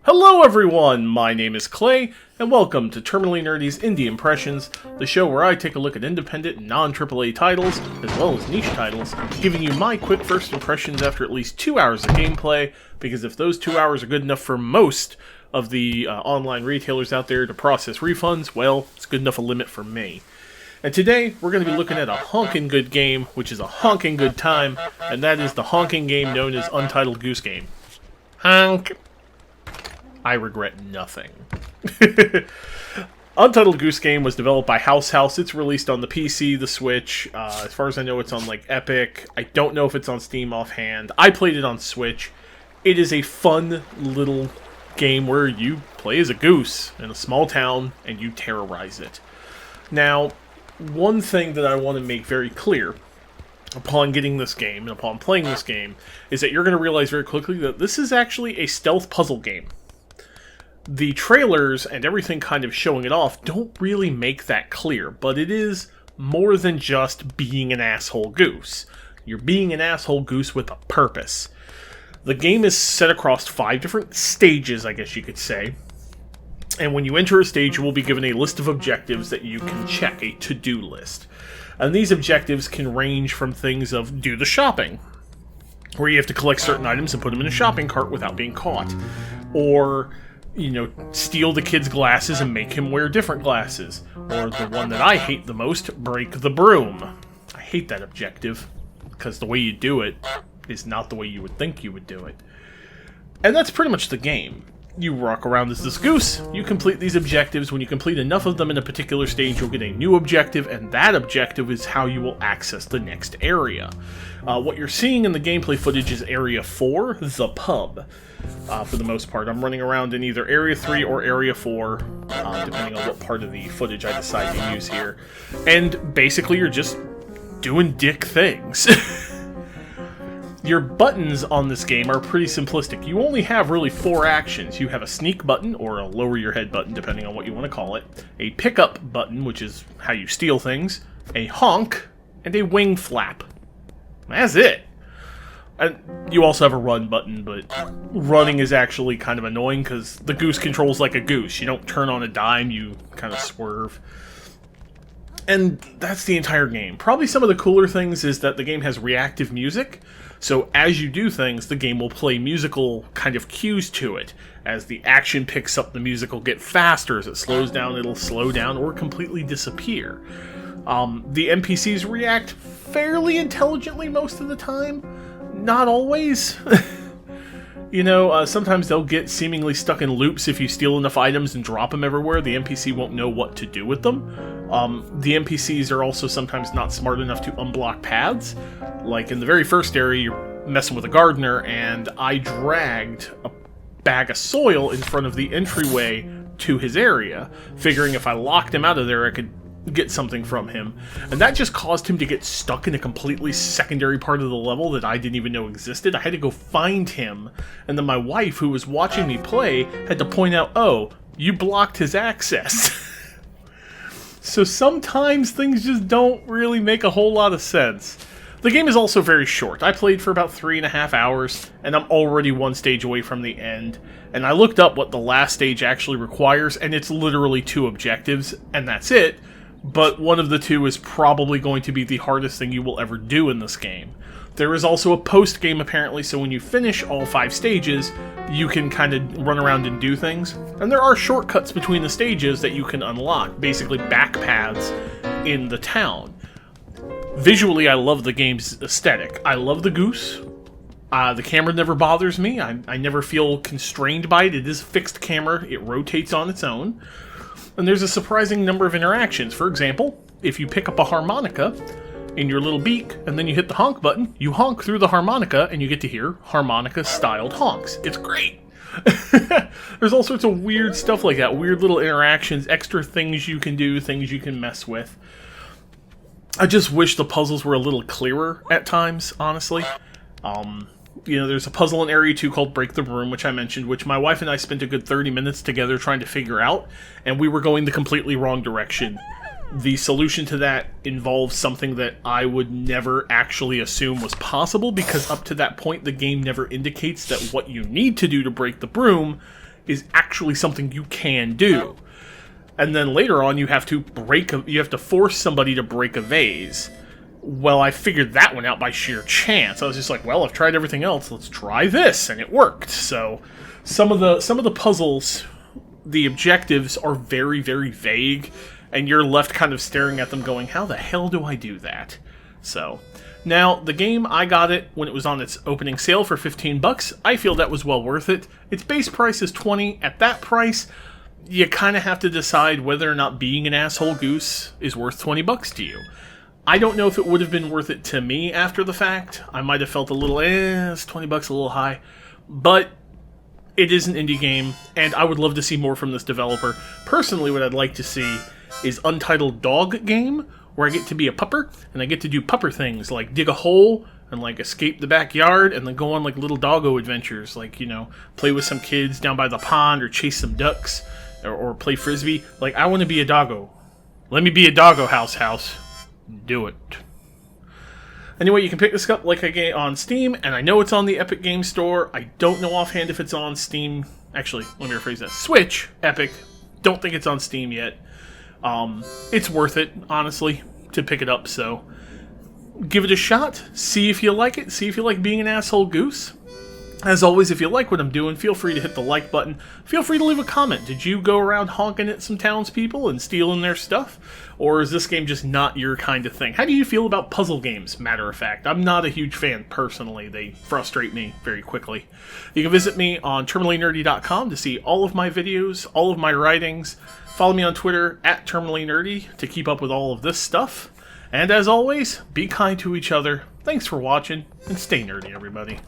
Hello everyone, my name is Clay, and welcome to Terminally Nerdy's Indie Impressions, the show where I take a look at independent, non-AAA titles, as well as niche titles, giving you my quick first impressions after at least 2 hours of gameplay, because if those 2 hours are good enough for most of the online retailers out there to process refunds, well, it's good enough a limit for me. And today, we're going to be looking at a honkin' good game, which is a honkin' good time, and that is the honking game known as Untitled Goose Game. Honk! I regret nothing. Untitled Goose Game was developed by House. It's released on the PC, the Switch. As far as I know, it's on like Epic. I don't know if it's on Steam offhand. I played it on Switch. It is a fun little game where you play as a goose in a small town and you terrorize it. Now, one thing that I want to make very clear upon getting this game and upon playing this game is that you're going to realize very quickly that this is actually a stealth puzzle game. The trailers and everything kind of showing it off don't really make that clear, but it is more than just being an asshole goose. You're being an asshole goose with a purpose. The game is set across 5 different stages, I guess you could say. And when you enter a stage, you will be given a list of objectives that you can check, a to-do list. And these objectives can range from things of do the shopping, where you have to collect certain items and put them in a shopping cart without being caught. Or, you know, steal the kid's glasses and make him wear different glasses. Or the one that I hate the most, break the broom. I hate that objective, because the way you do it is not the way you would think you would do it. And that's pretty much the game. You walk around as this goose, you complete these objectives. When you complete enough of them in a particular stage, you'll get a new objective, and that objective is how you will access the next area. What you're seeing in the gameplay footage is Area 4, the pub. For the most part, I'm running around in either Area 3 or Area 4, depending on what part of the footage I decide to use here. And basically, you're just doing dick things. Your buttons on this game are pretty simplistic. You only have really 4 actions. You have a sneak button, or a lower your head button, depending on what you want to call it, a pickup button, which is how you steal things, a honk, and a wing flap. That's it. And you also have a run button, but running is actually kind of annoying because the goose controls like a goose. You don't turn on a dime, you kind of swerve. And that's the entire game. Probably some of the cooler things is that the game has reactive music, so as you do things, the game will play musical kind of cues to it. As the action picks up, the music will get faster. As it slows down, it'll slow down or completely disappear. The NPCs react fairly intelligently most of the time. Not always. You know, sometimes they'll get seemingly stuck in loops if you steal enough items and drop them everywhere. The NPC won't know what to do with them. The NPCs are also sometimes not smart enough to unblock paths. Like in the very first area, you're messing with a gardener, and I dragged a bag of soil in front of the entryway to his area, figuring if I locked him out of there, I could get something from him. And that just caused him to get stuck in a completely secondary part of the level that I didn't even know existed. I had to go find him, and then my wife, who was watching me play, had to point out, oh, you blocked his access. So sometimes things just don't really make a whole lot of sense. The game is also very short. I played for about 3.5 hours, and I'm already one stage away from the end. And I looked up what the last stage actually requires, and it's literally 2 objectives, and that's it. But one of the 2 is probably going to be the hardest thing you will ever do in this game. There is also a post-game, apparently, so when you finish all 5 stages, you can kind of run around and do things. And there are shortcuts between the stages that you can unlock, basically back paths in the town. Visually, I love the game's aesthetic. I love the goose. The camera never bothers me. I never feel constrained by it. It is a fixed camera. It rotates on its own. And there's a surprising number of interactions. For example, if you pick up a harmonica in your little beak, and then you hit the honk button, you honk through the harmonica, and you get to hear harmonica-styled honks. It's great! There's all sorts of weird stuff like that. Weird little interactions, extra things you can do, things you can mess with. I just wish the puzzles were a little clearer at times, honestly. You know, there's a puzzle in Area 2 called Break the Broom, which I mentioned, which my wife and I spent a good 30 minutes together trying to figure out, and we were going the completely wrong direction. The solution to that involves something that I would never actually assume was possible, because up to that point the game never indicates that what you need to do to break the broom is actually something you can do. And then later on, you have to force somebody to break a vase. Well, I figured that one out by sheer chance. I was just like, well, I've tried everything else. Let's try this, and it worked. So, some of the puzzles, the objectives are very, very vague, and you're left kind of staring at them, going, "How the hell do I do that?" So, now the game, I got it when it was on its opening sale for $15. I feel that was well worth it. Its base price is $20. At that price, you kind of have to decide whether or not being an asshole goose is worth $20 to you. I don't know if it would have been worth it to me after the fact. I might have felt a little, it's $20 a little high. But it is an indie game, and I would love to see more from this developer. Personally, what I'd like to see is Untitled Dog Game, where I get to be a pupper, and I get to do pupper things, like dig a hole, and like escape the backyard, and then go on like little doggo adventures, like, you know, play with some kids down by the pond, or chase some ducks, or play frisbee. Like, I want to be a doggo. Let me be a doggo house. Do it. Anyway, you can pick this up like I get on Steam, and I know it's on the Epic Game Store. I don't know offhand if it's on Steam. Actually, let me rephrase that. Switch, Epic. Don't think it's on Steam yet. It's worth it, honestly, to pick it up, so give it a shot. See if you like it. See if you like being an asshole goose. As always, if you like what I'm doing, feel free to hit the like button. Feel free to leave a comment. Did you go around honking at some townspeople and stealing their stuff? Or is this game just not your kind of thing? How do you feel about puzzle games, matter of fact? I'm not a huge fan, personally. They frustrate me very quickly. You can visit me on terminallynerdy.com to see all of my videos, all of my writings. Follow me on Twitter, @terminallynerdy, to keep up with all of this stuff. And as always, be kind to each other. Thanks for watching, and stay nerdy, everybody.